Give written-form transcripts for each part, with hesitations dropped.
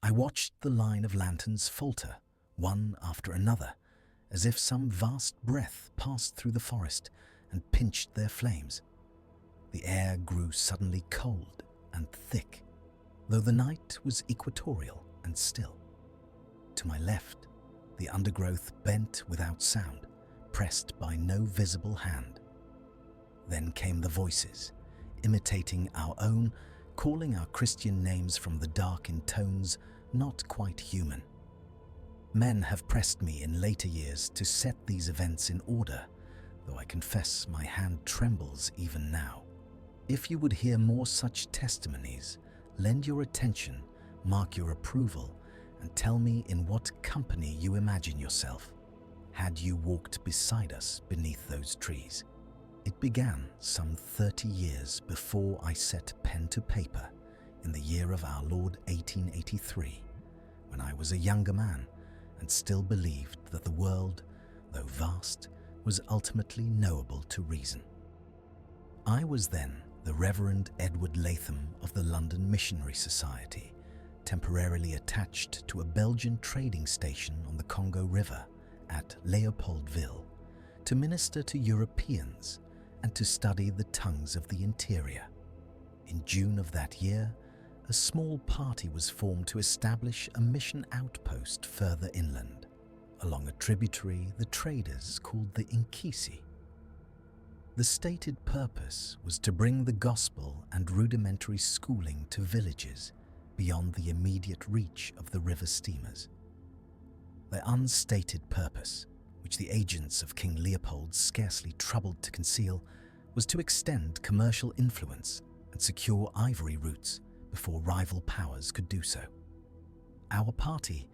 I watched the line of lanterns falter, one after another, as if some vast breath passed through the forest and pinched their flames. The air grew suddenly cold and thick, though the night was equatorial and still. To my left, the undergrowth bent without sound, pressed by no visible hand. Then came the voices, imitating our own, calling our Christian names from the dark in tones not quite human. Men have pressed me in later years to set these events in order, though I confess my hand trembles even now. If you would hear more such testimonies, lend your attention, mark your approval, and tell me in what company you imagine yourself, had you walked beside us beneath those trees. It began some 30 years before I set pen to paper in the year of our Lord 1883, when I was a younger man and still believed that the world, though vast, was ultimately knowable to reason. I was then the Reverend Edward Latham of the London Missionary Society, temporarily attached to a Belgian trading station on the Congo River at Leopoldville, to minister to Europeans and to study the tongues of the interior. In June of that year, a small party was formed to establish a mission outpost further inland, along a tributary the traders called the Nkisi. The stated purpose was to bring the gospel and rudimentary schooling to villages beyond the immediate reach of the river steamers. The unstated purpose, which the agents of King Leopold scarcely troubled to conceal, was to extend commercial influence and secure ivory routes before rival powers could do so. Our party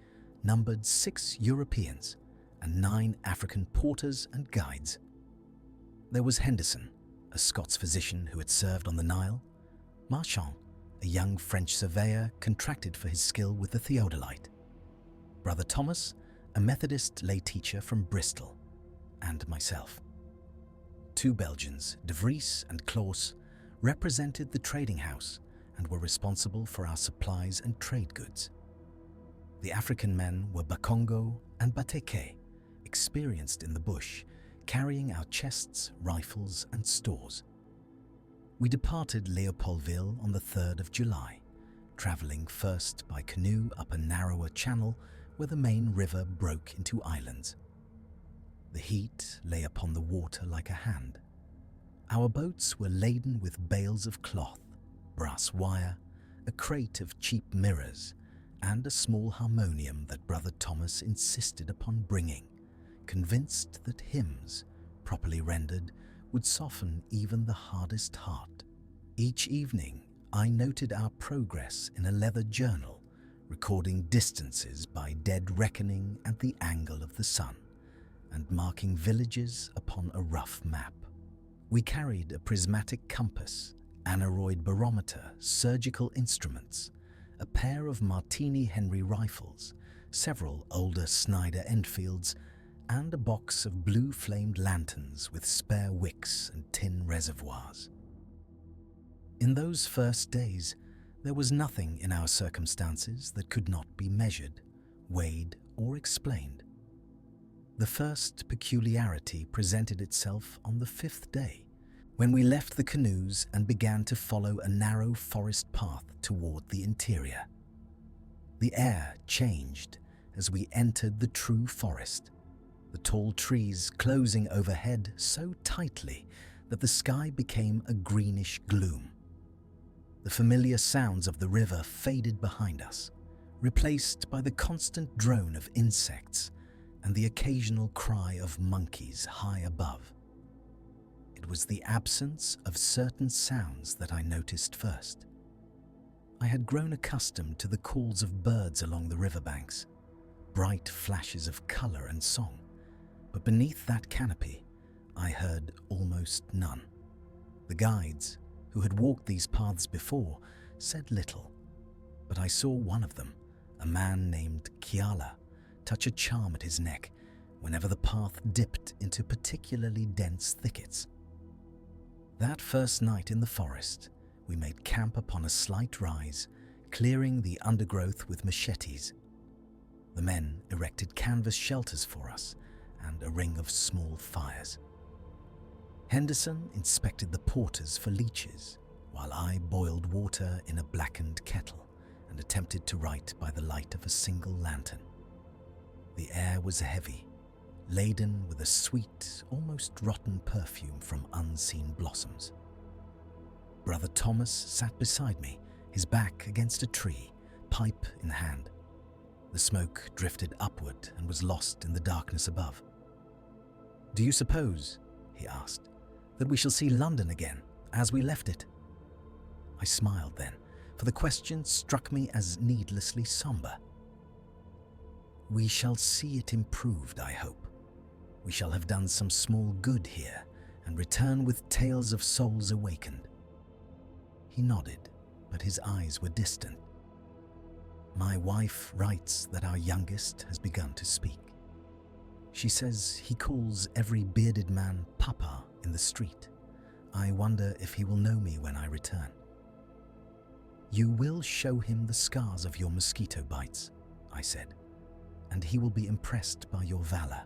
numbered 6 Europeans and 9 African porters and guides. There was Henderson, a Scots physician who had served on the Nile, Marchand, a young French surveyor contracted for his skill with the theodolite, Brother Thomas, a Methodist lay teacher from Bristol, and myself. 2 Belgians, De Vries and Claus, represented the trading house and were responsible for our supplies and trade goods. The African men were Bakongo and Bateke, experienced in the bush, carrying our chests, rifles and stores. We departed Leopoldville on the 3rd of July, travelling first by canoe up a narrower channel where the main river broke into islands. The heat lay upon the water like a hand. Our boats were laden with bales of cloth, brass wire, a crate of cheap mirrors, and a small harmonium that Brother Thomas insisted upon bringing, convinced that hymns, properly rendered, would soften even the hardest heart. Each evening, I noted our progress in a leather journal, recording distances by dead reckoning and the angle of the sun, and marking villages upon a rough map. We carried a prismatic compass, aneroid barometer, surgical instruments, a pair of Martini Henry rifles, several older Snyder Enfields, and a box of blue-flamed lanterns with spare wicks and tin reservoirs. In those first days, there was nothing in our circumstances that could not be measured, weighed, or explained. The first peculiarity presented itself on the 5th day, when we left the canoes and began to follow a narrow forest path toward the interior. The air changed as we entered the true forest, the tall trees closing overhead so tightly that the sky became a greenish gloom. The familiar sounds of the river faded behind us, replaced by the constant drone of insects and the occasional cry of monkeys high above. It was the absence of certain sounds that I noticed first. I had grown accustomed to the calls of birds along the riverbanks, bright flashes of color and song, but beneath that canopy, I heard almost none. The guides, who had walked these paths before, said little, but I saw one of them, a man named Kiala, touch a charm at his neck whenever the path dipped into particularly dense thickets. That first night in the forest, we made camp upon a slight rise, clearing the undergrowth with machetes. The men erected canvas shelters for us and a ring of small fires. Henderson inspected the porters for leeches, while I boiled water in a blackened kettle and attempted to write by the light of a single lantern. The air was heavy, laden with a sweet, almost rotten perfume from unseen blossoms. Brother Thomas sat beside me, his back against a tree, pipe in hand. The smoke drifted upward and was lost in the darkness above. "Do you suppose," he asked, "that we shall see London again, as we left it?" I smiled then, for the question struck me as needlessly somber. "We shall see it improved, I hope. We shall have done some small good here and return with tales of souls awakened." He nodded, but his eyes were distant. "My wife writes that our youngest has begun to speak. She says he calls every bearded man Papa in the street. I wonder if he will know me when I return." "You will show him the scars of your mosquito bites," I said, "and he will be impressed by your valor."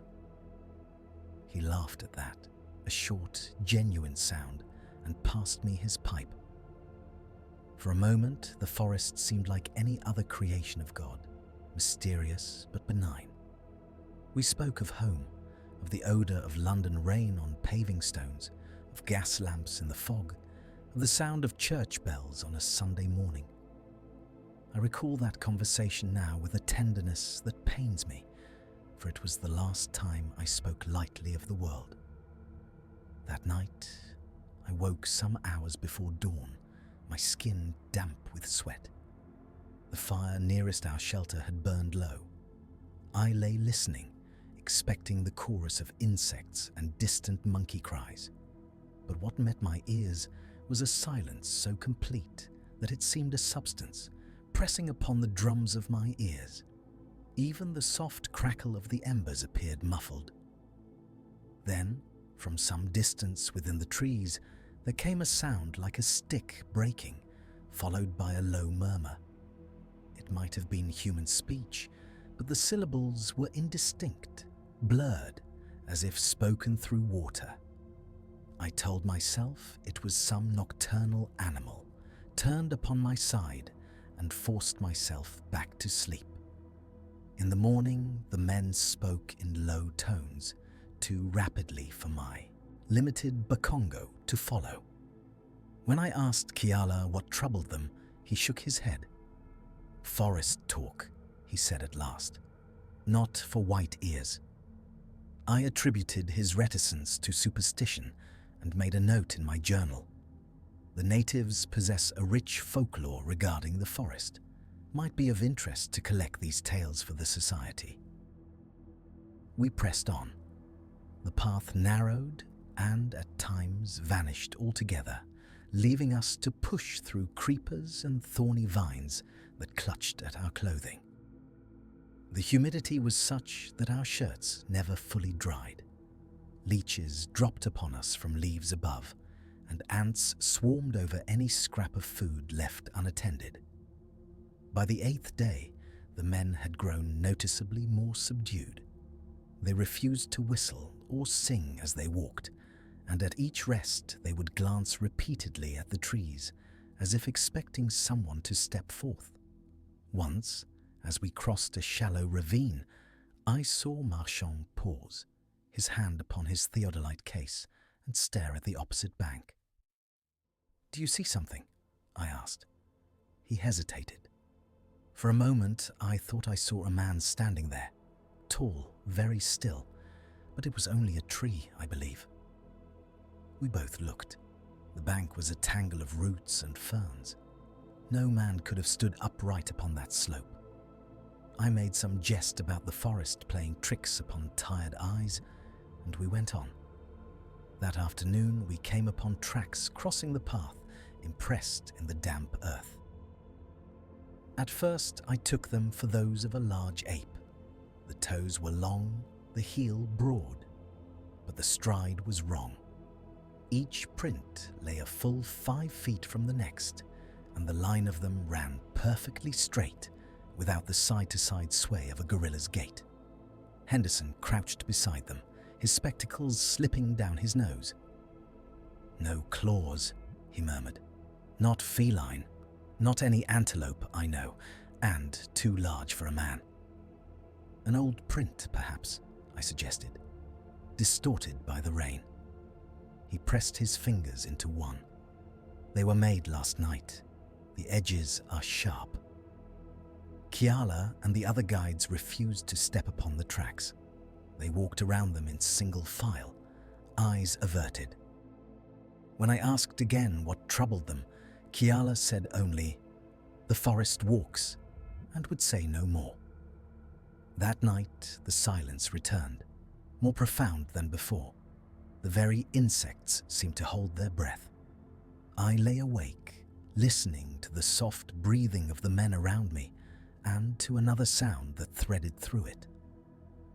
He laughed at that, a short, genuine sound, and passed me his pipe. For a moment, the forest seemed like any other creation of God, mysterious but benign. We spoke of home, of the odor of London rain on paving stones, of gas lamps in the fog, of the sound of church bells on a Sunday morning. I recall that conversation now with a tenderness that pains me, for it was the last time I spoke lightly of the world. That night, I woke some hours before dawn, my skin damp with sweat. The fire nearest our shelter had burned low. I lay listening, expecting the chorus of insects and distant monkey cries. But what met my ears was a silence so complete that it seemed a substance, pressing upon the drums of my ears. Even the soft crackle of the embers appeared muffled. Then, from some distance within the trees, there came a sound like a stick breaking, followed by a low murmur. It might have been human speech, but the syllables were indistinct, blurred, as if spoken through water. I told myself it was some nocturnal animal, turned upon my side, and forced myself back to sleep. In the morning, the men spoke in low tones, too rapidly for my limited Bakongo to follow. When I asked Kiala what troubled them, he shook his head. "Forest talk," he said at last, "not for white ears." I attributed his reticence to superstition and made a note in my journal. The natives possess a rich folklore regarding the forest. Might be of interest to collect these tales for the society. We pressed on. The path narrowed and at times vanished altogether, leaving us to push through creepers and thorny vines that clutched at our clothing. The humidity was such that our shirts never fully dried. Leeches dropped upon us from leaves above, and ants swarmed over any scrap of food left unattended. By the 8th day, the men had grown noticeably more subdued. They refused to whistle or sing as they walked, and at each rest they would glance repeatedly at the trees, as if expecting someone to step forth. Once, as we crossed a shallow ravine, I saw Marchand pause, his hand upon his theodolite case, and stare at the opposite bank. "Do you see something?" I asked. He hesitated. For a moment, I thought I saw a man standing there, tall, very still, but it was only a tree, I believe. We both looked. The bank was a tangle of roots and ferns. No man could have stood upright upon that slope. I made some jest about the forest playing tricks upon tired eyes, and we went on. That afternoon, we came upon tracks crossing the path, impressed in the damp earth. At first, I took them for those of a large ape. The toes were long, the heel broad, but the stride was wrong. Each print lay a full 5 feet from the next, and the line of them ran perfectly straight without the side-to-side sway of a gorilla's gait. Henderson crouched beside them, his spectacles slipping down his nose. "No claws," he murmured. "Not feline. Not any antelope I know, and too large for a man." "An old print, perhaps," I suggested, distorted by the rain. He pressed his fingers into one. "They were made last night. The edges are sharp." Kiala and the other guides refused to step upon the tracks. They walked around them in single file, eyes averted. When I asked again what troubled them, Kiala said only, "The forest walks," and would say no more. That night the silence returned, more profound than before. The very insects seemed to hold their breath. I lay awake, listening to the soft breathing of the men around me and to another sound that threaded through it.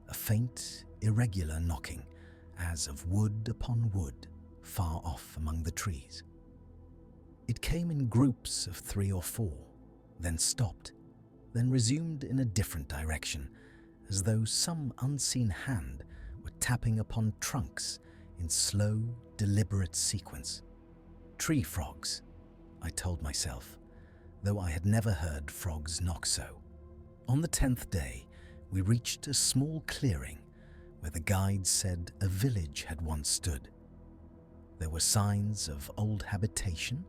A faint, irregular knocking, as of wood upon wood, far off among the trees. It came in groups of 3 or 4, then stopped, then resumed in a different direction, as though some unseen hand were tapping upon trunks in slow, deliberate sequence. Tree frogs, I told myself, though I had never heard frogs knock so. On the 10th day, we reached a small clearing where the guide said a village had once stood. There were signs of old habitation,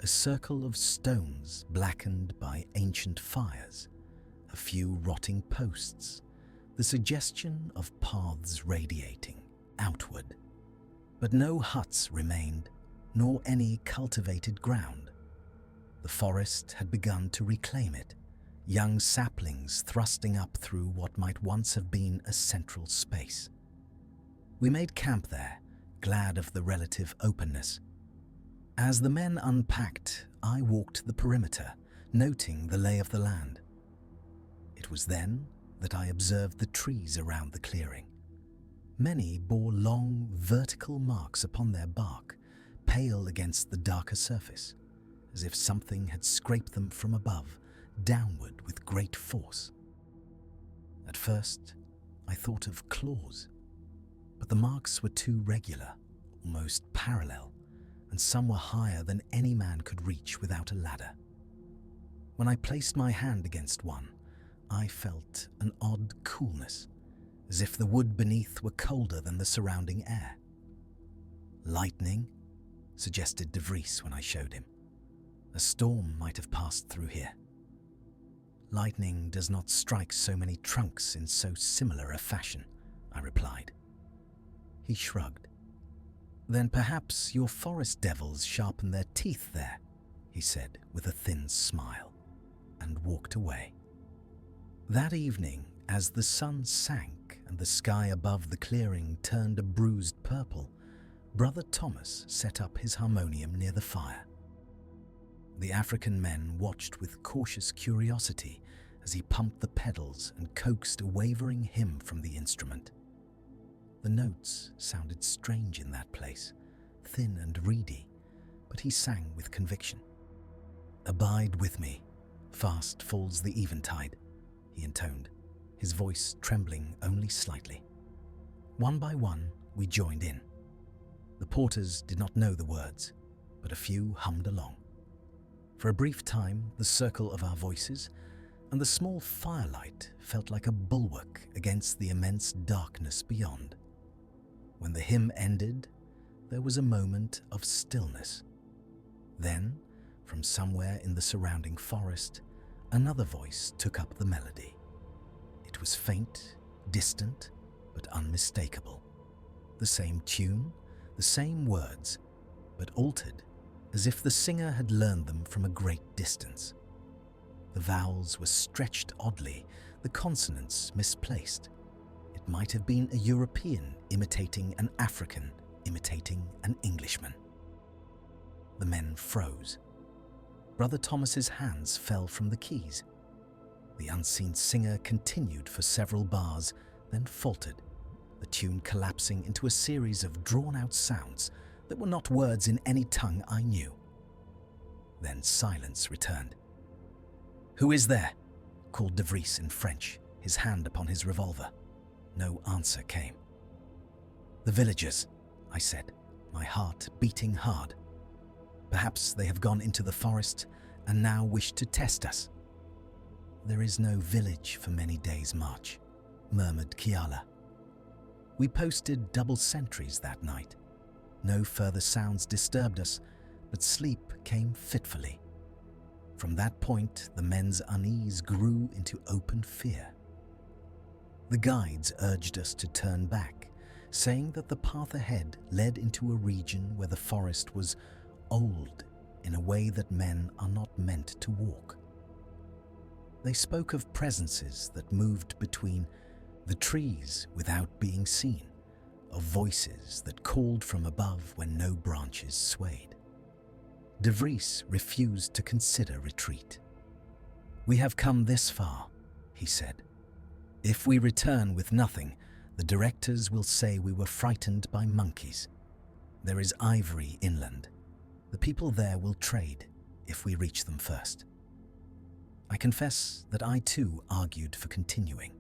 a circle of stones blackened by ancient fires, a few rotting posts, the suggestion of paths radiating outward. But no huts remained, nor any cultivated ground. The forest had begun to reclaim it, young saplings thrusting up through what might once have been a central space. We made camp there, glad of the relative openness. As the men unpacked, I walked the perimeter, noting the lay of the land. It was then that I observed the trees around the clearing. Many bore long, vertical marks upon their bark, pale against the darker surface, as if something had scraped them from above, downward with great force. At first, I thought of claws, but the marks were too regular, almost parallel, and some were higher than any man could reach without a ladder. When I placed my hand against one, I felt an odd coolness, as if the wood beneath were colder than the surrounding air. "Lightning," suggested De Vries when I showed him. "A storm might have passed through here." "Lightning does not strike so many trunks in so similar a fashion," I replied. He shrugged. "Then perhaps your forest devils sharpen their teeth there," he said with a thin smile, and walked away. That evening, as the sun sank and the sky above the clearing turned a bruised purple, Brother Thomas set up his harmonium near the fire. The African men watched with cautious curiosity as he pumped the pedals and coaxed a wavering hymn from the instrument. The notes sounded strange in that place, thin and reedy, but he sang with conviction. "Abide with me, fast falls the eventide," he intoned, his voice trembling only slightly. One by one, we joined in. The porters did not know the words, but a few hummed along. For a brief time, the circle of our voices and the small firelight felt like a bulwark against the immense darkness beyond. When the hymn ended, there was a moment of stillness. Then, from somewhere in the surrounding forest, another voice took up the melody. It was faint, distant, but unmistakable. The same tune, the same words, but altered, as if the singer had learned them from a great distance. The vowels were stretched oddly, the consonants misplaced. It might have been a European imitating an African, imitating an Englishman. The men froze. Brother Thomas's hands fell from the keys. The unseen singer continued for several bars, then faltered, the tune collapsing into a series of drawn-out sounds that were not words in any tongue I knew. Then silence returned. "Who is there?" called de Vries in French, his hand upon his revolver. No answer came. "The villagers," I said, my heart beating hard. "Perhaps they have gone into the forest and now wish to test us." "There is no village for many days' march," murmured Kiala. We posted double sentries that night. No further sounds disturbed us, but sleep came fitfully. From that point, the men's unease grew into open fear. The guides urged us to turn back, saying that the path ahead led into a region where the forest was old in a way that men are not meant to walk. They spoke of presences that moved between the trees without being seen, of voices that called from above when no branches swayed. De Vries refused to consider retreat. "We have come this far," he said. "If we return with nothing, the directors will say we were frightened by monkeys. There is ivory inland. The people there will trade if we reach them first." I confess that I too argued for continuing.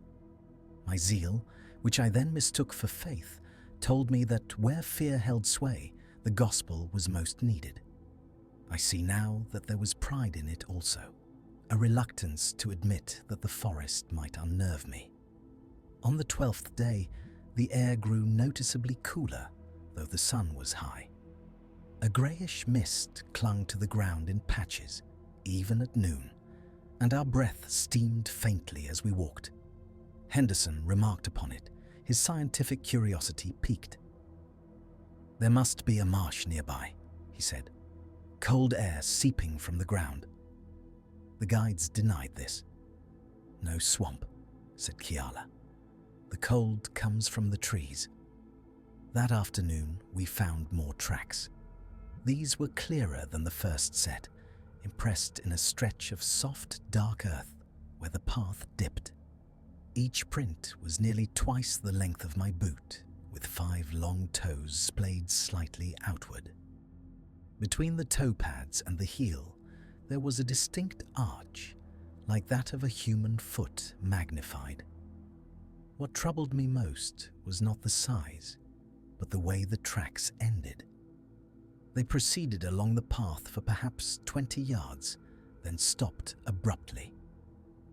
My zeal, which I then mistook for faith, told me that where fear held sway, the gospel was most needed. I see now that there was pride in it also, a reluctance to admit that the forest might unnerve me. On the 12th day, the air grew noticeably cooler, though the sun was high. A greyish mist clung to the ground in patches, even at noon, and our breath steamed faintly as we walked. Henderson remarked upon it, his scientific curiosity piqued. "There must be a marsh nearby," he said, "cold air seeping from the ground." The guides denied this. "No swamp," said Kiala. "The cold comes from the trees." That afternoon we found more tracks. These were clearer than the first set, impressed in a stretch of soft, dark earth where the path dipped. Each print was nearly twice the length of my boot, with 5 long toes splayed slightly outward. Between the toe pads and the heel, there was a distinct arch, like that of a human foot magnified. What troubled me most was not the size, but the way the tracks ended. They proceeded along the path for perhaps 20 yards, then stopped abruptly.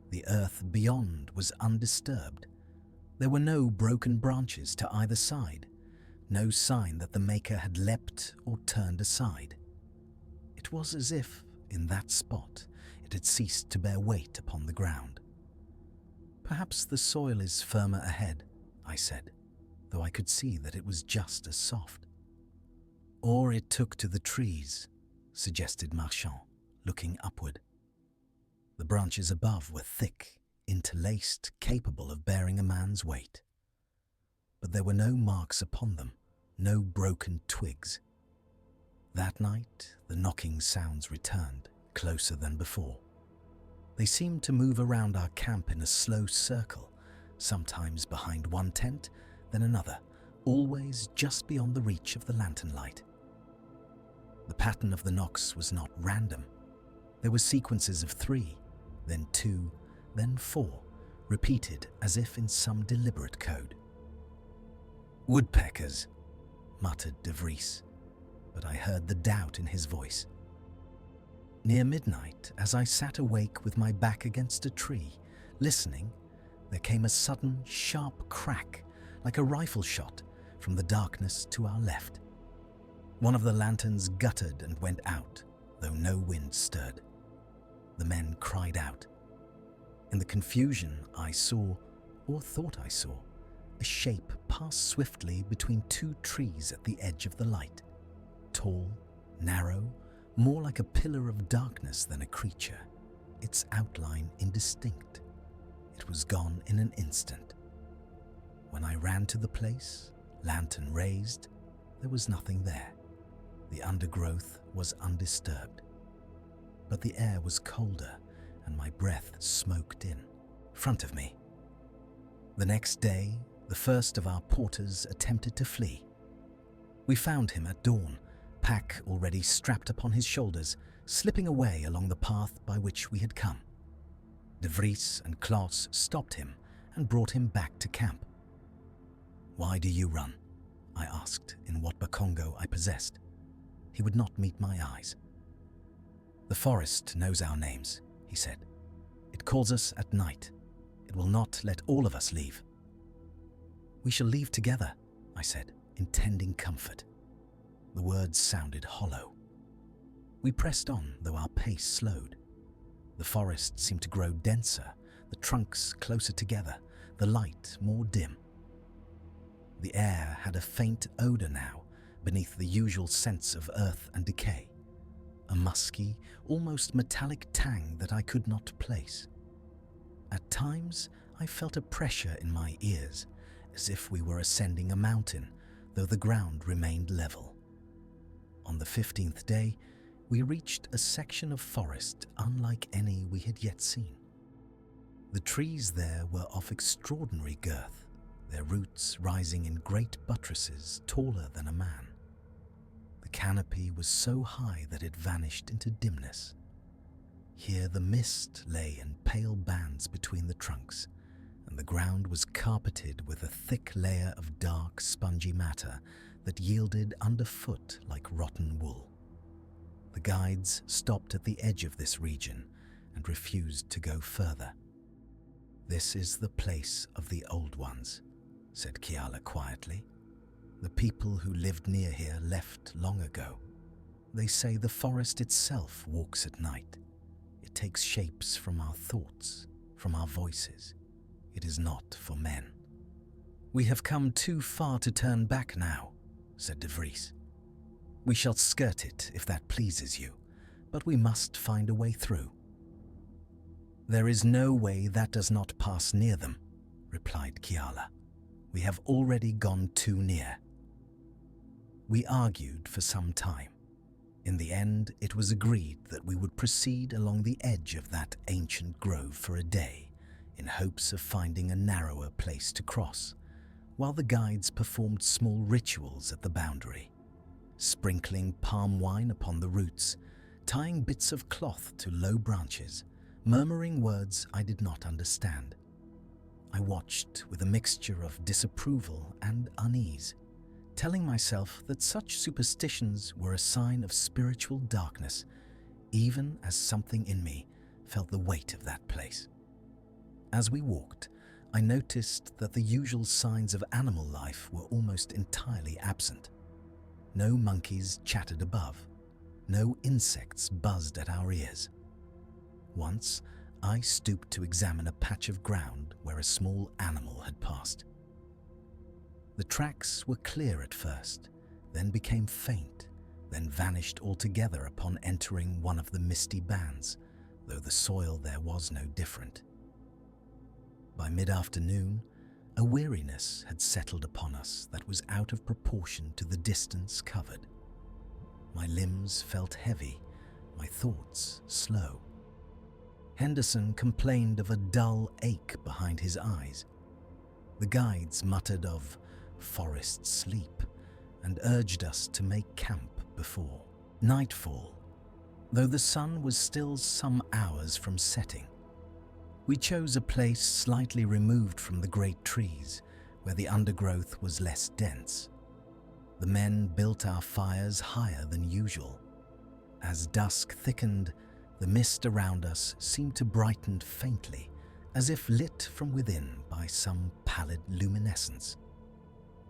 The earth beyond was undisturbed. There were no broken branches to either side, no sign that the maker had leapt or turned aside. It was as if, in that spot, it had ceased to bear weight upon the ground. "Perhaps the soil is firmer ahead," I said, though I could see that it was just as soft. "Or it took to the trees," suggested Marchand, looking upward. The branches above were thick, interlaced, capable of bearing a man's weight. But there were no marks upon them, no broken twigs. That night, the knocking sounds returned, closer than before. They seemed to move around our camp in a slow circle, sometimes behind one tent, then another, always just beyond the reach of the lantern light. The pattern of the knocks was not random. There were sequences of 3, then 2, then 4, repeated as if in some deliberate code. "Woodpeckers," muttered de Vries, but I heard the doubt in his voice. Near midnight, as I sat awake with my back against a tree, listening, there came a sudden, sharp crack, like a rifle shot, from the darkness to our left. One of the lanterns guttered and went out, though no wind stirred. The men cried out. In the confusion, I saw, or thought I saw, a shape pass swiftly between 2 trees at the edge of the light. Tall, narrow, more like a pillar of darkness than a creature, its outline indistinct. It was gone in an instant. When I ran to the place, lantern raised, there was nothing there. The undergrowth was undisturbed. But the air was colder, and my breath smoked in, front of me. The next day, the first of our porters attempted to flee. We found him at dawn, pack already strapped upon his shoulders, slipping away along the path by which we had come. De Vries and Klaus stopped him and brought him back to camp. "Why do you run?" I asked in what Bakongo I possessed. He would not meet my eyes. "The forest knows our names," he said. "It calls us at night. It will not let all of us leave." "We shall leave together," I said, intending comfort. The words sounded hollow. We pressed on, though our pace slowed. The forest seemed to grow denser, the trunks closer together, the light more dim. The air had a faint odor now, beneath the usual sense of earth and decay, a musky, almost metallic tang that I could not place. At times, I felt a pressure in my ears, as if we were ascending a mountain, though the ground remained level. On the 15th day, we reached a section of forest unlike any we had yet seen. The trees there were of extraordinary girth, their roots rising in great buttresses taller than a man. The canopy was so high that it vanished into dimness. Here the mist lay in pale bands between the trunks, and the ground was carpeted with a thick layer of dark, spongy matter that yielded underfoot like rotten wool. The guides stopped at the edge of this region and refused to go further. "This is the place of the old ones," said Kiala quietly. "The people who lived near here left long ago. They say the forest itself walks at night. It takes shapes from our thoughts, from our voices. It is not for men." "We have come too far to turn back now," said De Vries. "We shall skirt it if that pleases you, but we must find a way through." "There is no way that does not pass near them," replied Kiala. "We have already gone too near." We argued for some time. In the end, it was agreed that we would proceed along the edge of that ancient grove for a day, in hopes of finding a narrower place to cross, while the guides performed small rituals at the boundary, sprinkling palm wine upon the roots, tying bits of cloth to low branches, murmuring words I did not understand. I watched with a mixture of disapproval and unease, telling myself that such superstitions were a sign of spiritual darkness, even as something in me felt the weight of that place. As we walked, I noticed that the usual signs of animal life were almost entirely absent. No monkeys chattered above. No insects buzzed at our ears. Once, I stooped to examine a patch of ground where a small animal had passed. The tracks were clear at first, then became faint, then vanished altogether upon entering one of the misty bands, though the soil there was no different. By mid-afternoon, a weariness had settled upon us that was out of proportion to the distance covered. My limbs felt heavy, my thoughts slow. Henderson complained of a dull ache behind his eyes. The guides muttered of forest sleep and urged us to make camp before nightfall, though the sun was still some hours from setting. We chose a place slightly removed from the great trees, where the undergrowth was less dense. The men built our fires higher than usual. As dusk thickened, the mist around us seemed to brighten faintly, as if lit from within by some pallid luminescence.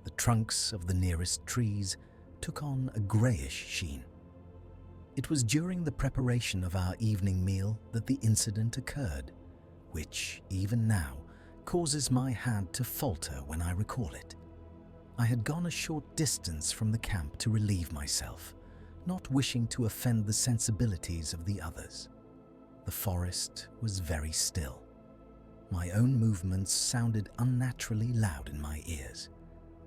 The trunks of the nearest trees took on a greyish sheen. It was during the preparation of our evening meal that the incident occurred, which, even now, causes my hand to falter when I recall it. I had gone a short distance from the camp to relieve myself, not wishing to offend the sensibilities of the others. The forest was very still. My own movements sounded unnaturally loud in my ears.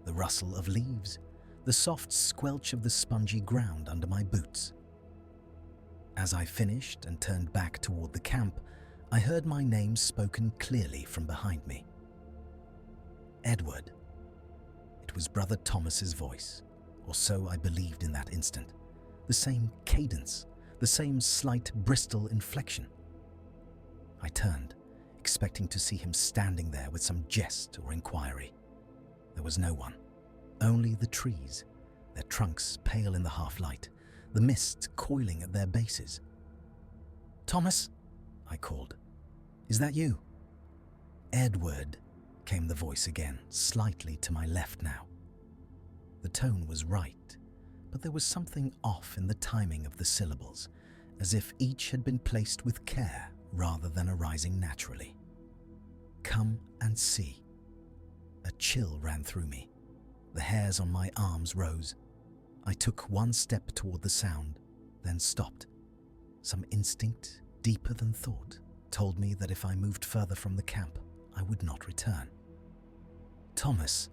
The rustle of leaves, the soft squelch of the spongy ground under my boots. As I finished and turned back toward the camp, I heard my name spoken clearly from behind me. "Edward." It was Brother Thomas's voice, or so I believed in that instant. The same cadence, the same slight Bristol inflection. I turned, expecting to see him standing there with some jest or inquiry. There was no one, only the trees, their trunks pale in the half-light, the mist coiling at their bases. "Thomas," I called. "Is that you?" "Edward," came the voice again, slightly to my left now. The tone was right, but there was something off in the timing of the syllables, as if each had been placed with care rather than arising naturally. "Come and see." A chill ran through me. The hairs on my arms rose. I took one step toward the sound, then stopped. Some instinct, deeper than thought, told me that if I moved further from the camp, I would not return. "Thomas,"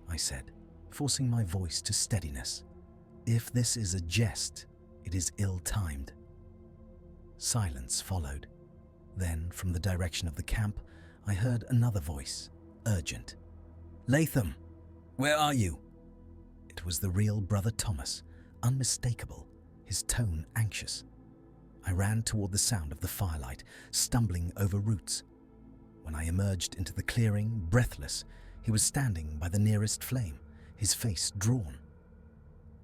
I said, forcing my voice to steadiness, "if this is a jest, it is ill-timed." Silence followed. Then, from the direction of the camp, I heard another voice, urgent. "Latham, where are you?" It was the real Brother Thomas, unmistakable, his tone anxious. I ran toward the sound of the firelight, stumbling over roots. When I emerged into the clearing, breathless, he was standing by the nearest flame, his face drawn.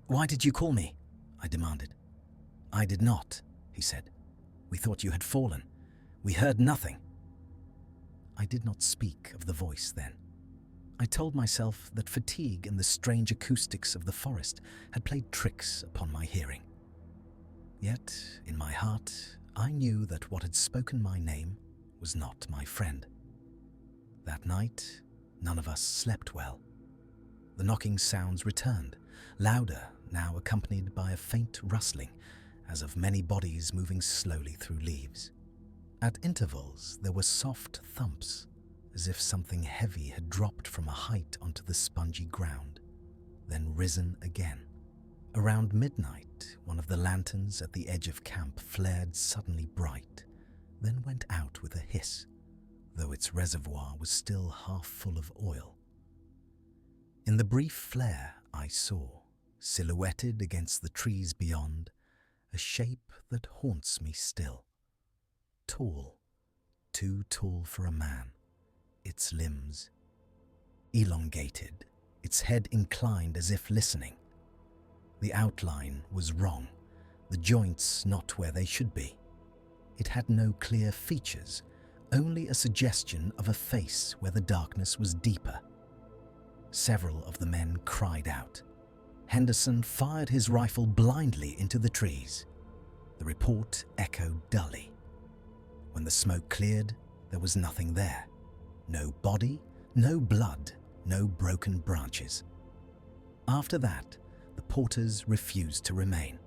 "Why did you call me?" I demanded. "I did not," he said. "We thought you had fallen. We heard nothing." I did not speak of the voice then. I told myself that fatigue and the strange acoustics of the forest had played tricks upon my hearing. Yet, in my heart, I knew that what had spoken my name was not my friend. That night, none of us slept well. The knocking sounds returned, louder, now accompanied by a faint rustling, as of many bodies moving slowly through leaves. At intervals, there were soft thumps, as if something heavy had dropped from a height onto the spongy ground, then risen again. Around midnight, one of the lanterns at the edge of camp flared suddenly bright, then went out with a hiss, though its reservoir was still half full of oil. In the brief flare, I saw, silhouetted against the trees beyond, a shape that haunts me still. Tall, too tall for a man, its limbs elongated, its head inclined as if listening. The outline was wrong, the joints not where they should be. It had no clear features, only a suggestion of a face where the darkness was deeper. Several of the men cried out. Henderson fired his rifle blindly into the trees. The report echoed dully. When the smoke cleared, there was nothing there. No body, no blood, no broken branches. After that, the porters refused to remain.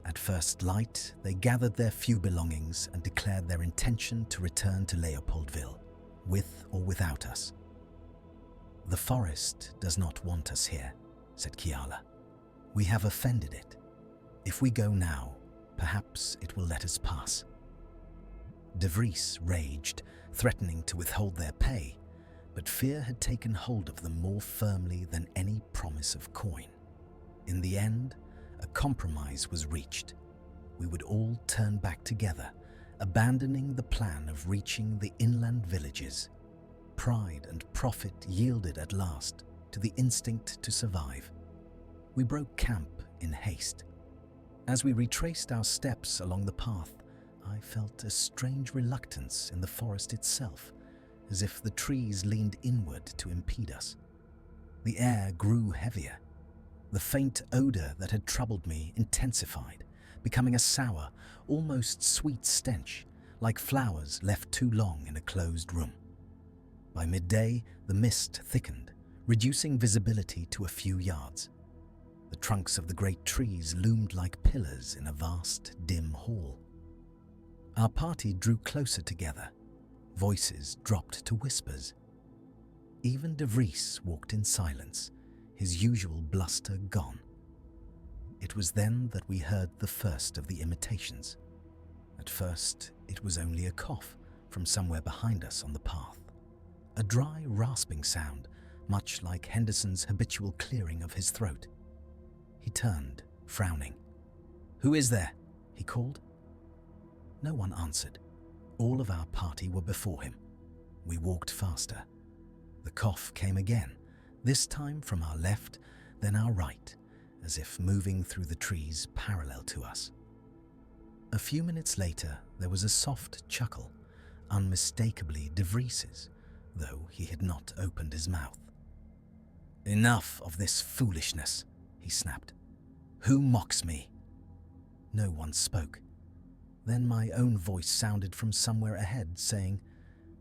At first light, they gathered their few belongings and declared their intention to return to Leopoldville, with or without us. "The forest does not want us here," said Kiala. "We have offended it. If we go now, perhaps it will let us pass." De Vries raged, threatening to withhold their pay, but fear had taken hold of them more firmly than any promise of coin. In the end, a compromise was reached. We would all turn back together, abandoning the plan of reaching the inland villages. Pride and profit yielded at last to the instinct to survive. We broke camp in haste. As we retraced our steps along the path, I felt a strange reluctance in the forest itself, as if the trees leaned inward to impede us. The air grew heavier. The faint odor that had troubled me intensified, becoming a sour, almost sweet stench, like flowers left too long in a closed room. By midday, the mist thickened, reducing visibility to a few yards. The trunks of the great trees loomed like pillars in a vast, dim hall. Our party drew closer together. Voices dropped to whispers. Even De Vries walked in silence, his usual bluster gone. It was then that we heard the first of the imitations. At first, it was only a cough from somewhere behind us on the path. A dry, rasping sound, much like Henderson's habitual clearing of his throat. He turned, frowning. "Who is there?" he called. No one answered. All of our party were before him. We walked faster. The cough came again, this time from our left, then our right, as if moving through the trees parallel to us. A few minutes later, there was a soft chuckle, unmistakably De Vries's, though he had not opened his mouth. "Enough of this foolishness," he snapped. "Who mocks me?" No one spoke. Then my own voice sounded from somewhere ahead, saying,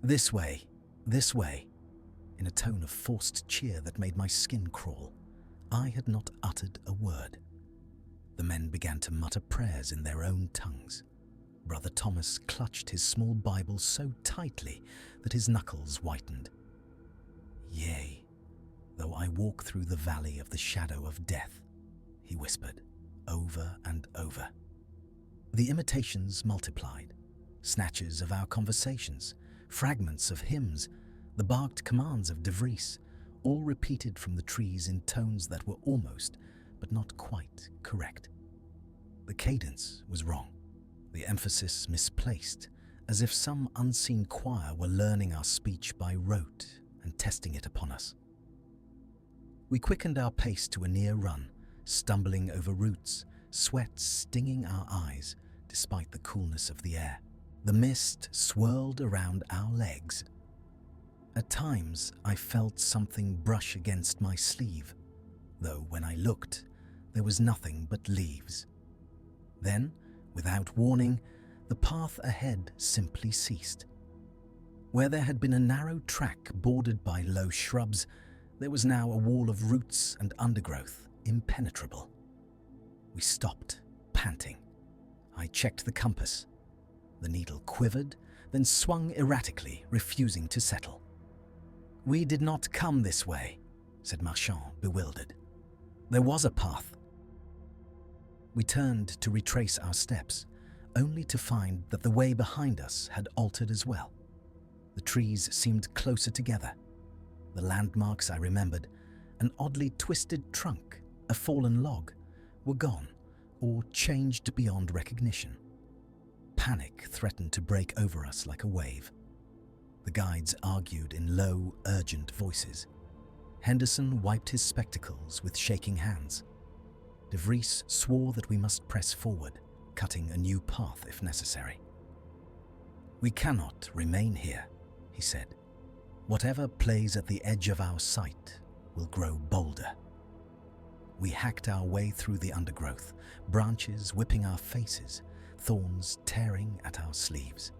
"This way, this way," in a tone of forced cheer that made my skin crawl. I had not uttered a word. The men began to mutter prayers in their own tongues. Brother Thomas clutched his small Bible so tightly that his knuckles whitened. "Yea, though I walk through the valley of the shadow of death," he whispered, over and over. The imitations multiplied, snatches of our conversations, fragments of hymns, the barked commands of De Vries, all repeated from the trees in tones that were almost, but not quite, correct. The cadence was wrong, the emphasis misplaced, as if some unseen choir were learning our speech by rote and testing it upon us. We quickened our pace to a near run, stumbling over roots, sweat stinging our eyes despite the coolness of the air. The mist swirled around our legs. At times, I felt something brush against my sleeve, though when I looked, there was nothing but leaves. Then, without warning, the path ahead simply ceased. Where there had been a narrow track bordered by low shrubs, there was now a wall of roots and undergrowth, impenetrable. We stopped, panting. I checked the compass. The needle quivered, then swung erratically, refusing to settle. "We did not come this way," said Marchand, bewildered. "There was a path." We turned to retrace our steps, only to find that the way behind us had altered as well. The trees seemed closer together. The landmarks I remembered, an oddly twisted trunk, a fallen log, were gone or changed beyond recognition. Panic threatened to break over us like a wave. The guides argued in low, urgent voices. Henderson wiped his spectacles with shaking hands. De Vries swore that we must press forward, cutting a new path if necessary. "We cannot remain here," he said. "Whatever plays at the edge of our sight will grow bolder." We hacked our way through the undergrowth, branches whipping our faces, thorns tearing at our sleeves.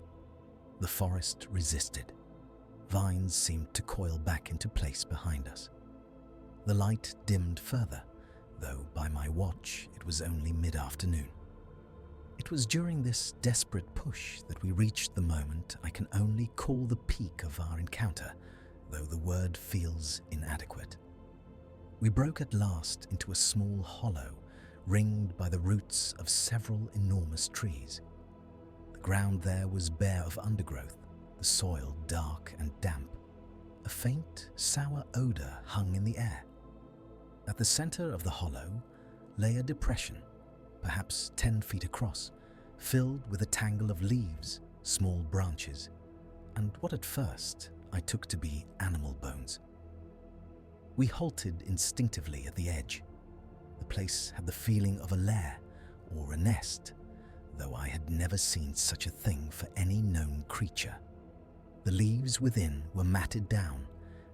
The forest resisted. Vines seemed to coil back into place behind us. The light dimmed further, though by my watch it was only mid-afternoon. It was during this desperate push that we reached the moment I can only call the peak of our encounter, though the word feels inadequate. We broke at last into a small hollow, ringed by the roots of several enormous trees. The ground there was bare of undergrowth, the soil dark and damp. A faint, sour odor hung in the air. At the center of the hollow lay a depression, perhaps 10 feet across, filled with a tangle of leaves, small branches, and what at first I took to be animal bones. We halted instinctively at the edge. The place had the feeling of a lair or a nest, though I had never seen such a thing for any known creature. The leaves within were matted down,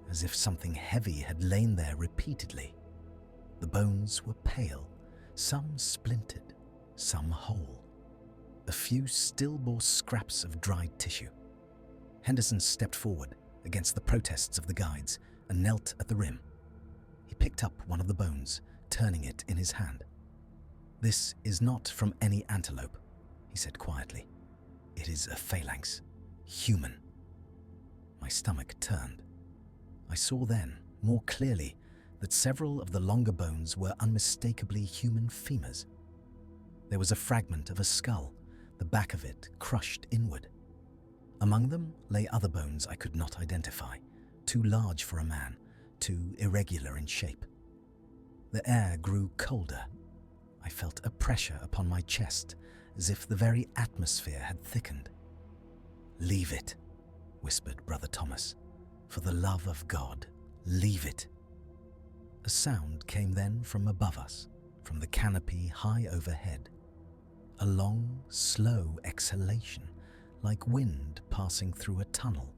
as if something heavy had lain there repeatedly. The bones were pale, some splintered, some whole. A few still bore scraps of dried tissue. Henderson stepped forward against the protests of the guides and knelt at the rim. He picked up one of the bones, turning it in his hand. "This is not from any antelope," he said quietly. "It is a phalanx, human." My stomach turned. I saw then, more clearly, that several of the longer bones were unmistakably human femurs. There was a fragment of a skull, the back of it crushed inward. Among them lay other bones I could not identify, too large for a man, too irregular in shape. The air grew colder. I felt a pressure upon my chest, as if the very atmosphere had thickened. "Leave it," whispered Brother Thomas. "For the love of God, leave it." A sound came then from above us, from the canopy high overhead. A long, slow exhalation, like wind passing through a tunnel,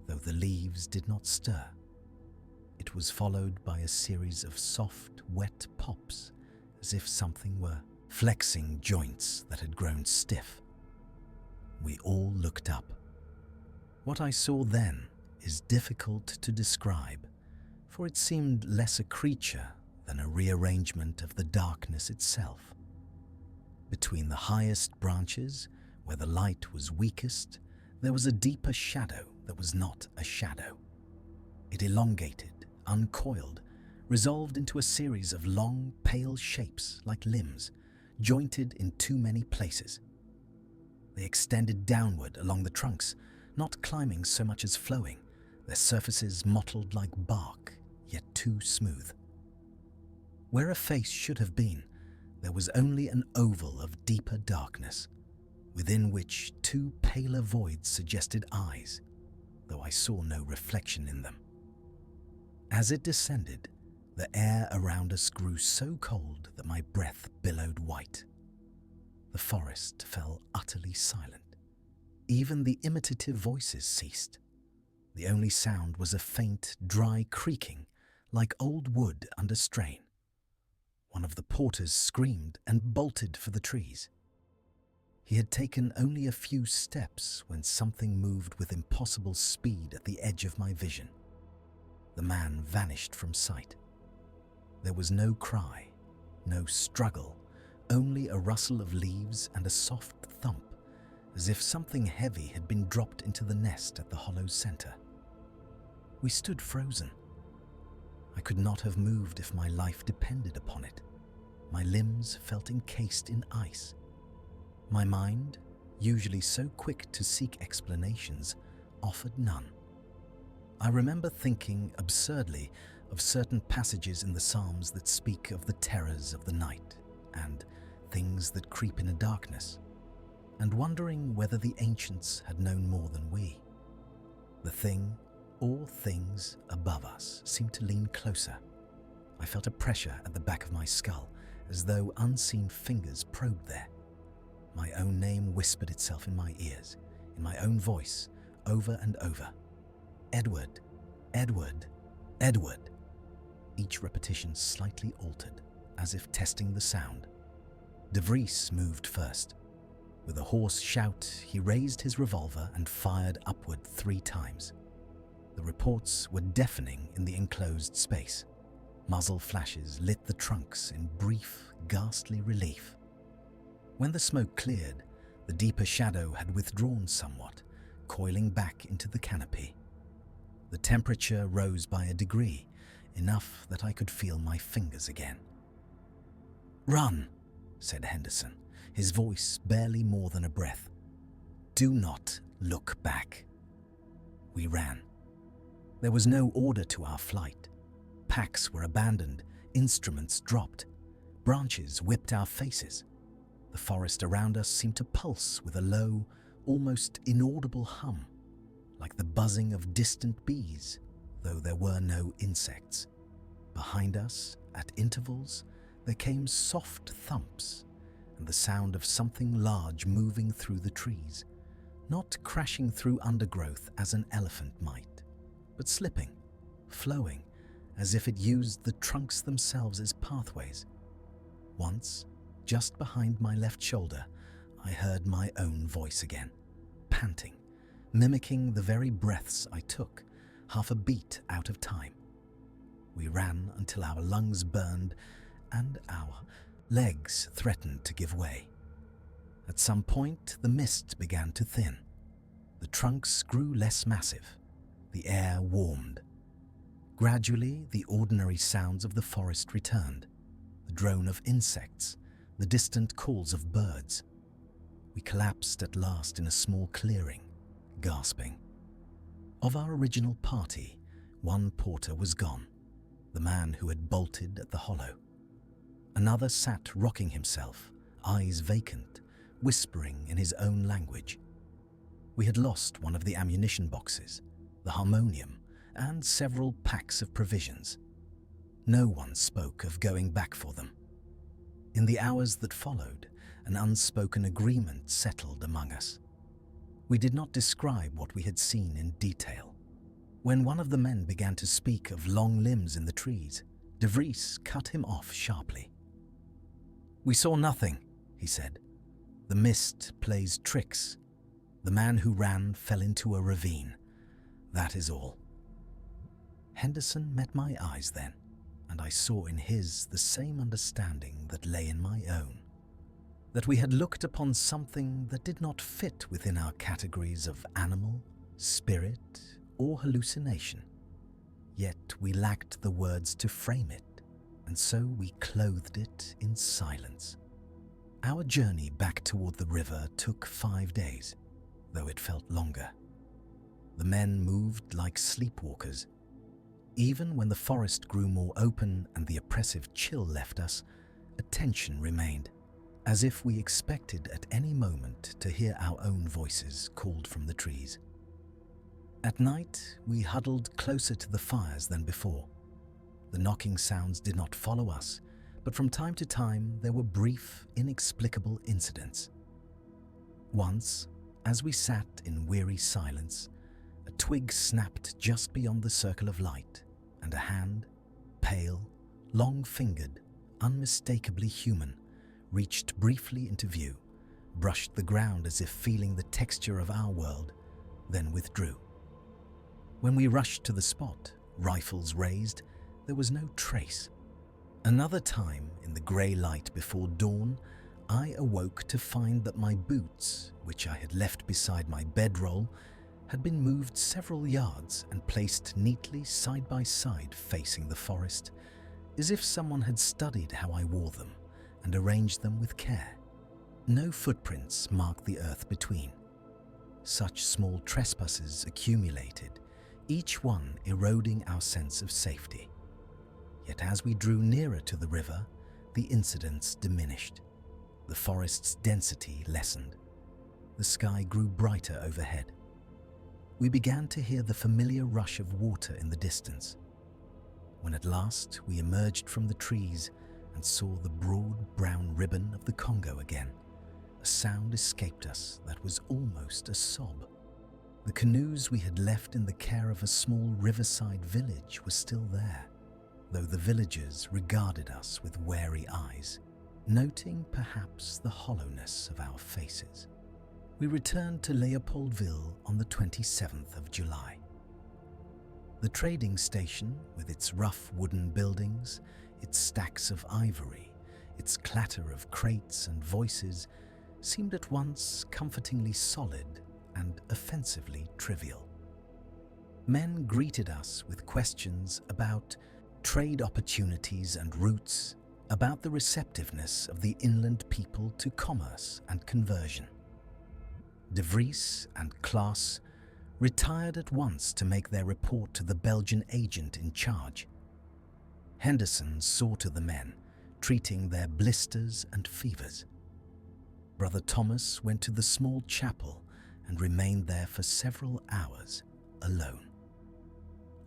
though the leaves did not stir. It was followed by a series of soft, wet pops, as if something were flexing joints that had grown stiff. We all looked up. What I saw then is difficult to describe, for it seemed less a creature than a rearrangement of the darkness itself. Between the highest branches, where the light was weakest, there was a deeper shadow that was not a shadow. It elongated, uncoiled, resolved into a series of long, pale shapes like limbs, jointed in too many places. They extended downward along the trunks, not climbing so much as flowing, their surfaces mottled like bark, yet too smooth. Where a face should have been, there was only an oval of deeper darkness, within which two paler voids suggested eyes, though I saw no reflection in them. As it descended, the air around us grew so cold that my breath billowed white. The forest fell utterly silent. Even the imitative voices ceased. The only sound was a faint, dry creaking, like old wood under strain. One of the porters screamed and bolted for the trees. He had taken only a few steps when something moved with impossible speed at the edge of my vision. The man vanished from sight. There was no cry, no struggle, only a rustle of leaves and a soft thump, as if something heavy had been dropped into the nest at the hollow's center. We stood frozen. I could not have moved if my life depended upon it. My limbs felt encased in ice. My mind, usually so quick to seek explanations, offered none. I remember thinking absurdly of certain passages in the Psalms that speak of the terrors of the night and things that creep in a darkness, and wondering whether the ancients had known more than we. The thing, or things, above us seemed to lean closer. I felt a pressure at the back of my skull, as though unseen fingers probed there. My own name whispered itself in my ears, in my own voice, over and over. "Edward, Edward, Edward." Each repetition slightly altered, as if testing the sound. De Vries moved first. With a hoarse shout, he raised his revolver and fired upward 3 times. The reports were deafening in the enclosed space. Muzzle flashes lit the trunks in brief, ghastly relief. When the smoke cleared, the deeper shadow had withdrawn somewhat, coiling back into the canopy. The temperature rose by a degree, enough that I could feel my fingers again. "Run," said Henderson, his voice barely more than a breath. "Do not look back." We ran. There was no order to our flight. Packs were abandoned, instruments dropped, branches whipped our faces. The forest around us seemed to pulse with a low, almost inaudible hum, like the buzzing of distant bees, though there were no insects. Behind us, at intervals, there came soft thumps and the sound of something large moving through the trees, not crashing through undergrowth as an elephant might, but slipping, flowing, as if it used the trunks themselves as pathways. Once, just behind my left shoulder, I heard my own voice again, panting, mimicking the very breaths I took, half a beat out of time. We ran until our lungs burned and our legs threatened to give way. At some point, the mist began to thin. The trunks grew less massive. The air warmed. Gradually, the ordinary sounds of the forest returned, the drone of insects, the distant calls of birds. We collapsed at last in a small clearing, gasping. Of our original party, one porter was gone, the man who had bolted at the hollow. Another sat rocking himself, eyes vacant, whispering in his own language. We had lost one of the ammunition boxes, the harmonium, and several packs of provisions. No one spoke of going back for them. In the hours that followed, an unspoken agreement settled among us. We did not describe what we had seen in detail. When one of the men began to speak of long limbs in the trees, De Vries cut him off sharply. "We saw nothing," he said. "The mist plays tricks. The man who ran fell into a ravine. That is all." Henderson met my eyes then, and I saw in his the same understanding that lay in my own. That we had looked upon something that did not fit within our categories of animal, spirit, or hallucination. Yet we lacked the words to frame it, and so we clothed it in silence. Our journey back toward the river took 5 days, though it felt longer. The men moved like sleepwalkers. Even when the forest grew more open and the oppressive chill left us, a tension remained, as if we expected at any moment to hear our own voices called from the trees. At night, we huddled closer to the fires than before. The knocking sounds did not follow us, but from time to time there were brief, inexplicable incidents. Once, as we sat in weary silence, a twig snapped just beyond the circle of light, and a hand, pale, long-fingered, unmistakably human, reached briefly into view, brushed the ground as if feeling the texture of our world, then withdrew. When we rushed to the spot, rifles raised, there was no trace. Another time, in the grey light before dawn, I awoke to find that my boots, which I had left beside my bedroll, had been moved several yards and placed neatly side by side facing the forest, as if someone had studied how I wore them and arranged them with care. No footprints marked the earth between. Such small trespasses accumulated, each one eroding our sense of safety. Yet as we drew nearer to the river, the incidents diminished. The forest's density lessened. The sky grew brighter overhead. We began to hear the familiar rush of water in the distance. When at last we emerged from the trees and saw the broad brown ribbon of the Congo again, a sound escaped us that was almost a sob. The canoes we had left in the care of a small riverside village were still there, though the villagers regarded us with wary eyes, noting perhaps the hollowness of our faces. We returned to Leopoldville on the 27th of July. The trading station, with its rough wooden buildings, its stacks of ivory, its clatter of crates and voices, seemed at once comfortingly solid and offensively trivial. Men greeted us with questions about trade opportunities and routes, about the receptiveness of the inland people to commerce and conversion. De Vries and Klaas retired at once to make their report to the Belgian agent in charge. Henderson saw to the men, treating their blisters and fevers. Brother Thomas went to the small chapel and remained there for several hours, alone.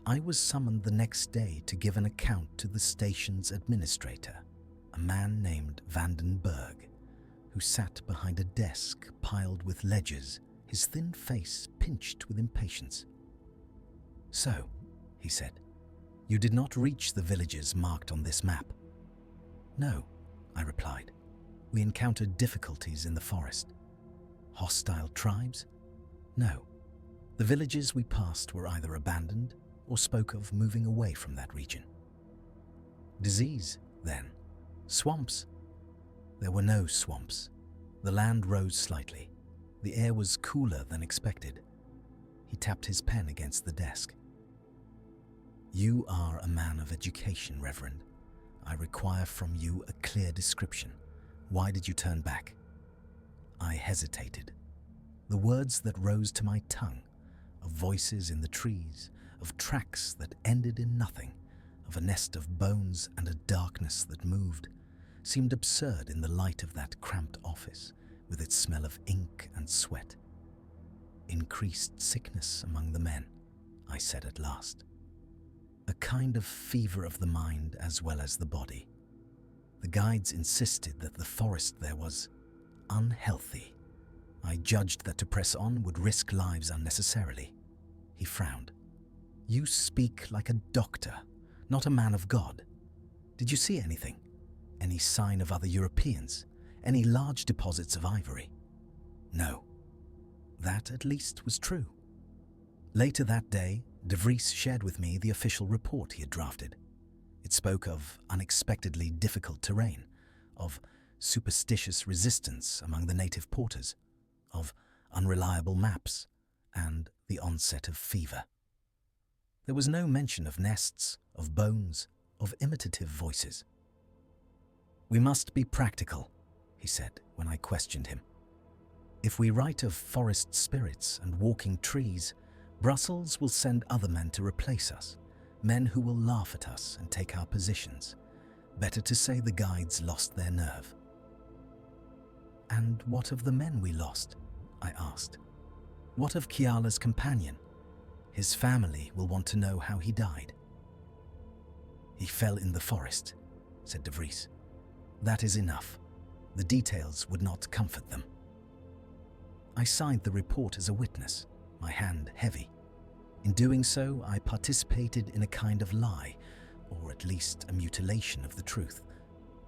I was summoned the next day to give an account to the station's administrator, a man named Vandenberg, who sat behind a desk piled with ledgers, his thin face pinched with impatience. "So," he said, "you did not reach the villages marked on this map?" "No," I replied. "We encountered difficulties in the forest." "Hostile tribes?" "No. The villages we passed were either abandoned or spoke of moving away from that region." "Disease, then? Swamps?" "There were no swamps. The land rose slightly. The air was cooler than expected." He tapped his pen against the desk. "You are a man of education, Reverend. I require from you a clear description. Why did you turn back?" I hesitated. The words that rose to my tongue, of voices in the trees, of tracks that ended in nothing, of a nest of bones and a darkness that moved, seemed absurd in the light of that cramped office, with its smell of ink and sweat. "Increased sickness among the men," I said at last. "A kind of fever of the mind as well as the body. The guides insisted that the forest there was unhealthy. I judged that to press on would risk lives unnecessarily." He frowned. "You speak like a doctor, not a man of God. Did you see anything? Any sign of other Europeans? Any large deposits of ivory?" "No." That at least was true. Later that day, De Vries shared with me the official report he had drafted. It spoke of unexpectedly difficult terrain, of superstitious resistance among the native porters, of unreliable maps, and the onset of fever. There was no mention of nests, of bones, of imitative voices. "We must be practical," he said when I questioned him. "If we write of forest spirits and walking trees, Brussels will send other men to replace us, men who will laugh at us and take our positions. Better to say the guides lost their nerve." "And what of the men we lost?" I asked. "What of Kiala's companion? His family will want to know how he died." "He fell in the forest," said De Vries. "That is enough. The details would not comfort them." I signed the report as a witness, my hand heavy. In doing so, I participated in a kind of lie, or at least a mutilation of the truth.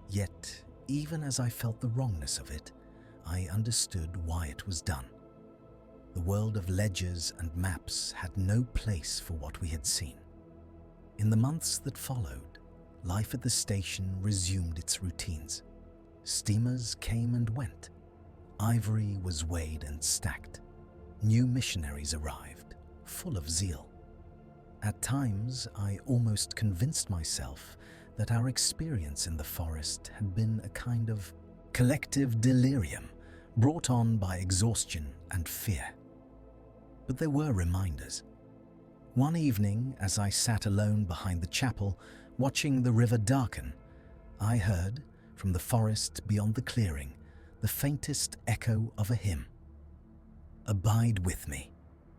Yet, even as I felt the wrongness of it, I understood why it was done. The world of ledgers and maps had no place for what we had seen. In the months that followed, life at the station resumed its routines. Steamers came and went. Ivory was weighed and stacked. New missionaries arrived, full of zeal. At times, I almost convinced myself that our experience in the forest had been a kind of collective delirium brought on by exhaustion and fear. But there were reminders. One evening, as I sat alone behind the chapel, watching the river darken, I heard, from the forest beyond the clearing, the faintest echo of a hymn. "Abide with me,"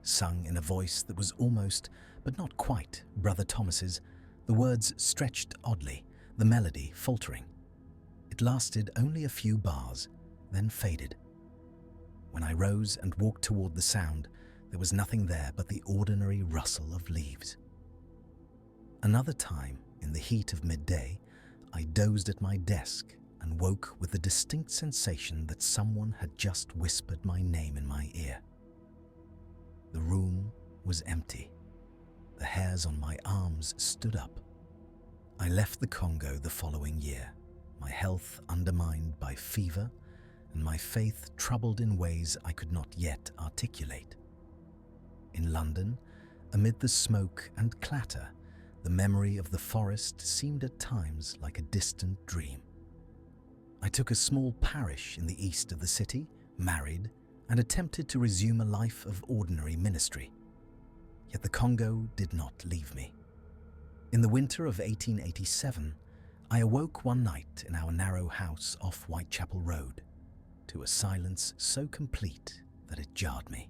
sung in a voice that was almost, but not quite, Brother Thomas's, the words stretched oddly, the melody faltering. It lasted only a few bars, then faded. When I rose and walked toward the sound, there was nothing there but the ordinary rustle of leaves. Another time, in the heat of midday, I dozed at my desk and woke with the distinct sensation that someone had just whispered my name in my ear. The room was empty. The hairs on my arms stood up. I left the Congo the following year, my health undermined by fever and my faith troubled in ways I could not yet articulate. In London, amid the smoke and clatter, the memory of the forest seemed at times like a distant dream. I took a small parish in the east of the city, married, and attempted to resume a life of ordinary ministry. Yet the Congo did not leave me. In the winter of 1887, I awoke one night in our narrow house off Whitechapel Road to a silence so complete that it jarred me.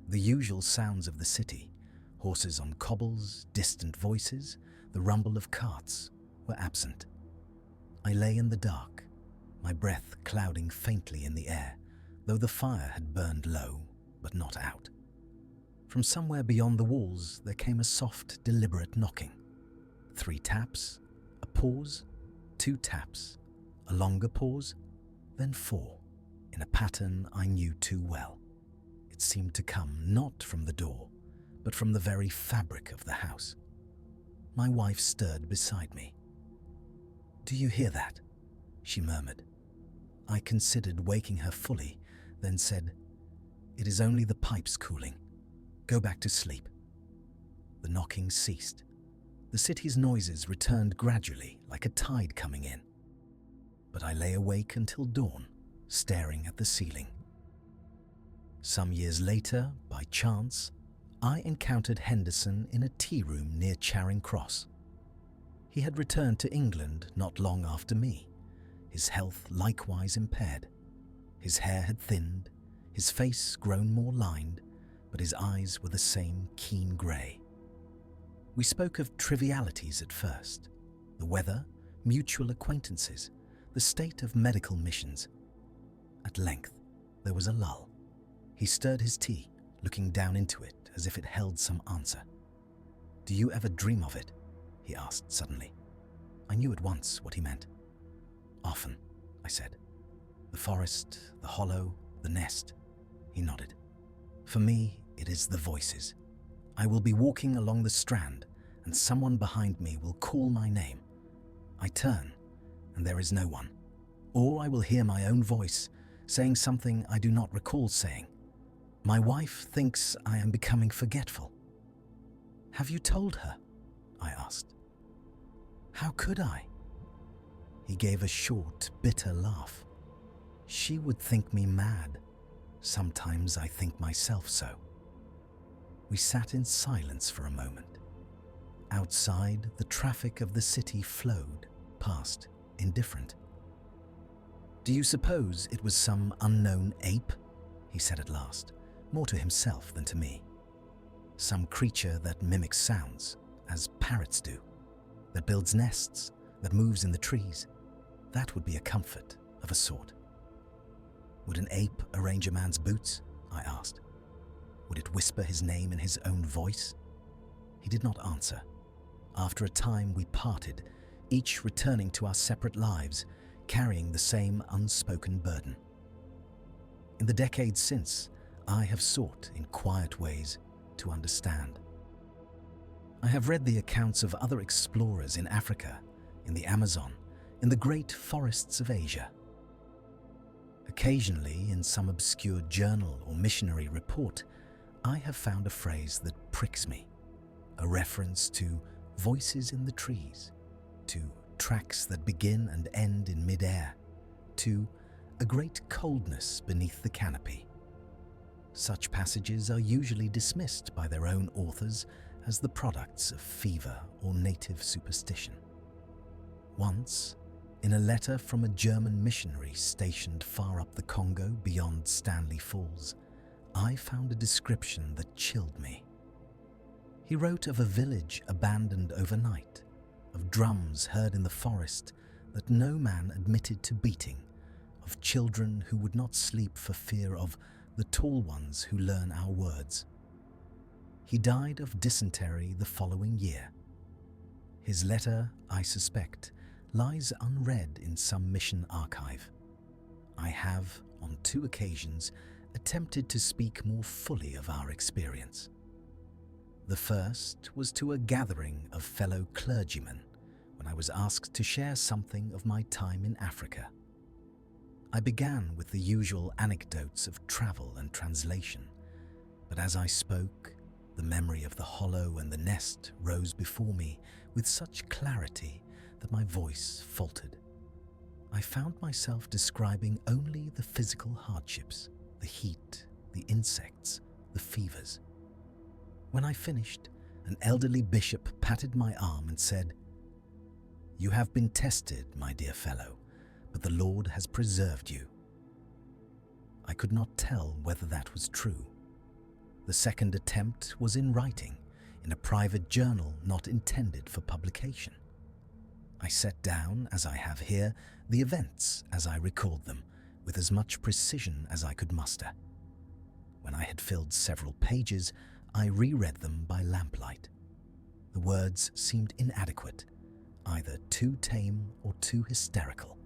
The usual sounds of the city, horses on cobbles, distant voices, the rumble of carts, were absent. I lay in the dark, my breath clouding faintly in the air, though the fire had burned low, but not out. From somewhere beyond the walls there came a soft, deliberate knocking. 3 taps, a pause, 2 taps, a longer pause, then 4, in a pattern I knew too well. It seemed to come not from the door, but from the very fabric of the house. My wife stirred beside me. "Do you hear that?" she murmured. I considered waking her fully, then said, "It is only the pipes cooling. Go back to sleep." The knocking ceased. The city's noises returned gradually, like a tide coming in. But I lay awake until dawn, staring at the ceiling. Some years later, by chance, I encountered Henderson in a tea room near Charing Cross. He had returned to England not long after me, his health likewise impaired. His hair had thinned, his face grown more lined, but his eyes were the same keen grey. We spoke of trivialities at first: the weather, mutual acquaintances, the state of medical missions. At length, there was a lull. He stirred his tea, looking down into it as if it held some answer. "Do you ever dream of it?" he asked suddenly. I knew at once what he meant. "Often," I said. "The forest, the hollow, the nest." He nodded. "For me, it is the voices. I will be walking along the strand, and someone behind me will call my name. I turn, and there is no one. Or I will hear my own voice, saying something I do not recall saying. My wife thinks I am becoming forgetful." "Have you told her?" I asked. "How could I?" He gave a short, bitter laugh. "She would think me mad. Sometimes I think myself so." We sat in silence for a moment. Outside, the traffic of the city flowed past, indifferent. "Do you suppose it was some unknown ape?" he said at last, more to himself than to me. "Some creature that mimics sounds, as parrots do, that builds nests, that moves in the trees. That would be a comfort, of a sort." "Would an ape arrange a man's boots?" I asked. "Would it whisper his name in his own voice?" He did not answer. After a time we parted, each returning to our separate lives, carrying the same unspoken burden. In the decades since, I have sought, in quiet ways, to understand. I have read the accounts of other explorers in Africa, in the Amazon, in the great forests of Asia. Occasionally, in some obscure journal or missionary report, I have found a phrase that pricks me, a reference to voices in the trees, to tracks that begin and end in mid-air, to a great coldness beneath the canopy. Such passages are usually dismissed by their own authors as the products of fever or native superstition. Once, in a letter from a German missionary stationed far up the Congo beyond Stanley Falls, I found a description that chilled me. He wrote of a village abandoned overnight, of drums heard in the forest that no man admitted to beating, of children who would not sleep for fear of the tall ones who learn our words. He died of dysentery the following year. His letter, I suspect, lies unread in some mission archive. I have, on 2 occasions, attempted to speak more fully of our experience. The first was to a gathering of fellow clergymen when I was asked to share something of my time in Africa. I began with the usual anecdotes of travel and translation, but as I spoke, the memory of the hollow and the nest rose before me with such clarity that my voice faltered. I found myself describing only the physical hardships, the heat, the insects, the fevers. When I finished, an elderly bishop patted my arm and said, "You have been tested, my dear fellow, but the Lord has preserved you." I could not tell whether that was true. The second attempt was in writing, in a private journal not intended for publication. I set down, as I have here, the events as I recalled them, with as much precision as I could muster. When I had filled several pages, I reread them by lamplight. The words seemed inadequate, either too tame or too hysterical.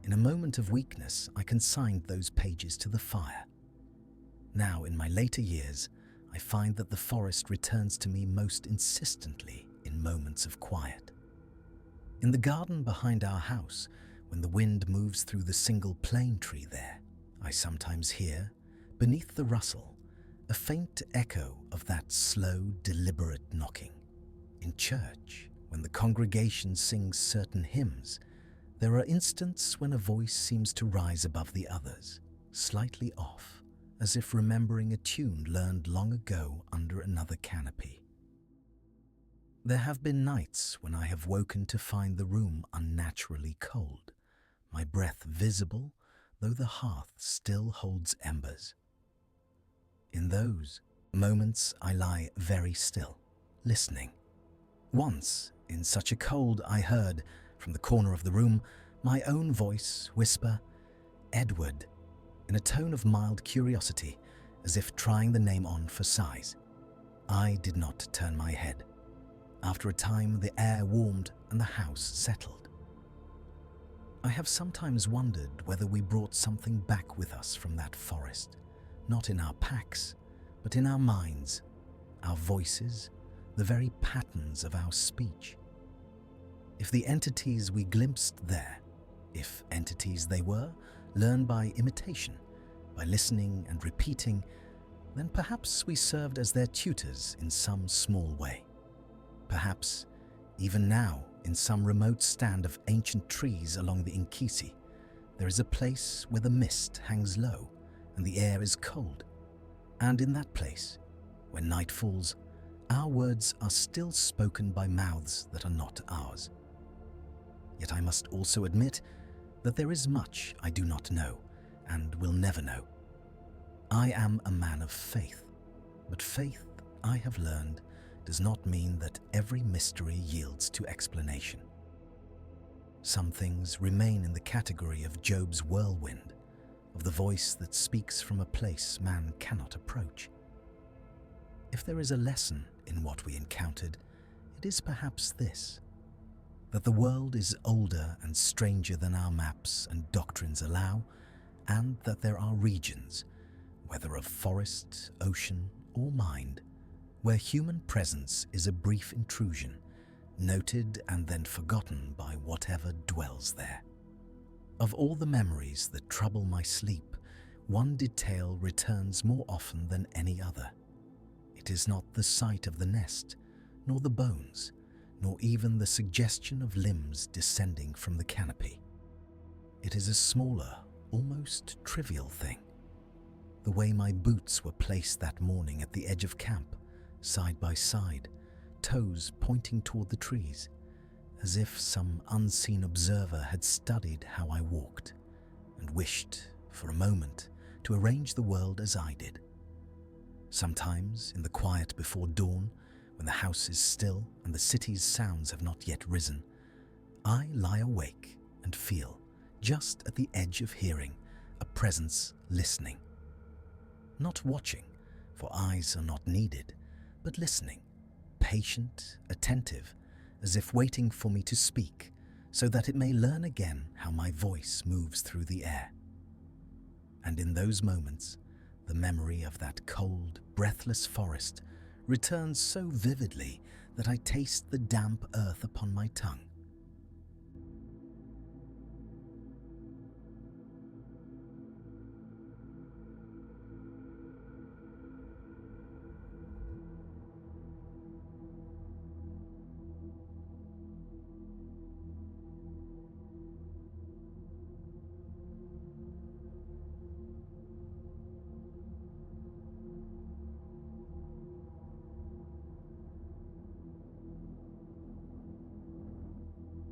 In a moment of weakness, I consigned those pages to the fire. Now, in my later years, I find that the forest returns to me most insistently in moments of quiet. In the garden behind our house, when the wind moves through the single plane tree there, I sometimes hear, beneath the rustle, a faint echo of that slow, deliberate knocking. In church, when the congregation sings certain hymns, there are instants when a voice seems to rise above the others, slightly off, as if remembering a tune learned long ago under another canopy. There have been nights when I have woken to find the room unnaturally cold, my breath visible, though the hearth still holds embers. In those moments I lie very still, listening. Once, in such a cold, I heard, from the corner of the room, my own voice whisper, "Edward," in a tone of mild curiosity, as if trying the name on for size. I did not turn my head. After a time, the air warmed and the house settled. I have sometimes wondered whether we brought something back with us from that forest, not in our packs, but in our minds, our voices, the very patterns of our speech. If the entities we glimpsed there, if entities they were, learned by imitation, by listening and repeating, then perhaps we served as their tutors in some small way. Perhaps, even now, in some remote stand of ancient trees along the Nkisi, there is a place where the mist hangs low and the air is cold. And in that place, when night falls, our words are still spoken by mouths that are not ours. Yet I must also admit that there is much I do not know and will never know. I am a man of faith, but faith, I have learned, does not mean that every mystery yields to explanation. Some things remain in the category of Job's whirlwind, of the voice that speaks from a place man cannot approach. If there is a lesson in what we encountered, it is perhaps this: that the world is older and stranger than our maps and doctrines allow, and that there are regions, whether of forest, ocean, or mind, where human presence is a brief intrusion, noted and then forgotten by whatever dwells there. Of all the memories that trouble my sleep, one detail returns more often than any other. It is not the sight of the nest, nor the bones, nor even the suggestion of limbs descending from the canopy. It is a smaller, almost trivial thing. The way my boots were placed that morning at the edge of camp, side by side, toes pointing toward the trees, as if some unseen observer had studied how I walked and wished, for a moment, to arrange the world as I did. Sometimes, in the quiet before dawn, when the house is still and the city's sounds have not yet risen, I lie awake and feel, just at the edge of hearing, a presence listening. Not watching, for eyes are not needed, but listening, patient, attentive, as if waiting for me to speak, so that it may learn again how my voice moves through the air. And in those moments, the memory of that cold, breathless forest returns so vividly that I taste the damp earth upon my tongue,